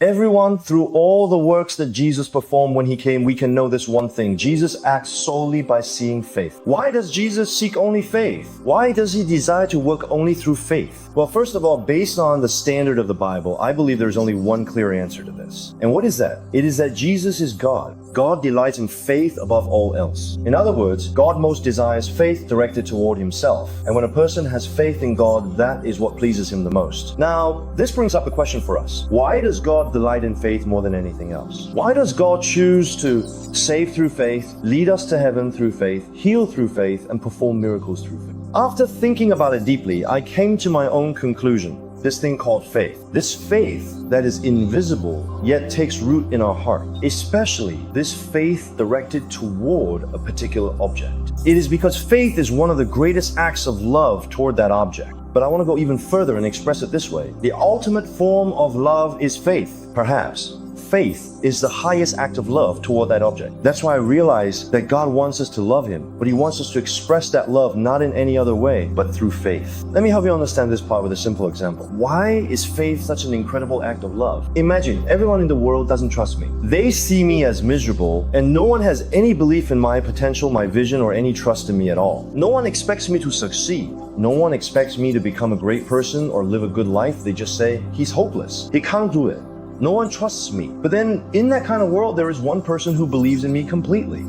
Everyone, through all the works that Jesus performed when he came, we can know this one thing. Jesus acts solely by seeing faith. Why does Jesus seek only faith? Why does he desire to work only through faith? Well, first of all, based on the standard of the Bible, I believe there's only one clear answer to this. And what is that? It is that Jesus is God. God delights in faith above all else. In other words, God most desires faith directed toward himself. And when a person has faith in God, that is what pleases him the most. Now, this brings up a question for us. Why does God delight in faith more than anything else? Why does God choose to save through faith, lead us to heaven through faith, heal through faith, and perform miracles through faith? After thinking about it deeply, I came to my own conclusion. This thing called faith. This faith that is invisible yet takes root in our heart, especially this faith directed toward a particular object. It is because faith is one of the greatest acts of love toward that object. But I want to go even further and express it this way. The ultimate form of love is faith, perhaps. Faith is the highest act of love toward that object. That's why I realize that God wants us to love him, but he wants us to express that love not in any other way, but through faith. Let me help you understand this part with a simple example. Why is faith such an incredible act of love? Imagine everyone in the world doesn't trust me. They see me as miserable, and no one has any belief in my potential, my vision, or any trust in me at all. No one expects me to succeed. No one expects me to become a great person or live a good life. They just say, he's hopeless. He can't do it. No one trusts me. But then in that kind of world, there is one person who believes in me completely.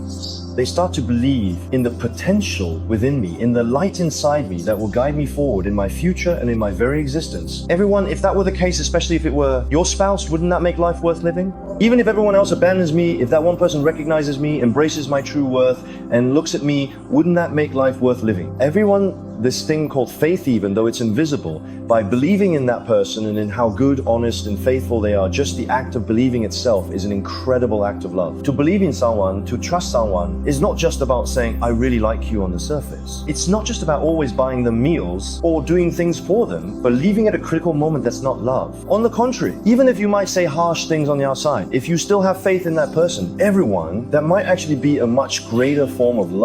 They start to believe in the potential within me, in the light inside me that will guide me forward in my future and in my very existence. Everyone, if that were the case, especially if it were your spouse, wouldn't that make life worth living? Even if everyone else abandons me, if that one person recognizes me, embraces my true worth, and looks at me, wouldn't that make life worth living? Everyone, this thing called faith, even though it's invisible, by believing in that person and in how good, honest, and faithful they are, just the act of believing itself is an incredible act of love. To believe in someone, to trust someone, is not just about saying, I really like you on the surface. It's not just about always buying them meals or doing things for them, but leaving at a critical moment that's not love. On the contrary, even if you might say harsh things on the outside, if you still have faith in that person, everyone, that might actually be a much greater form of love.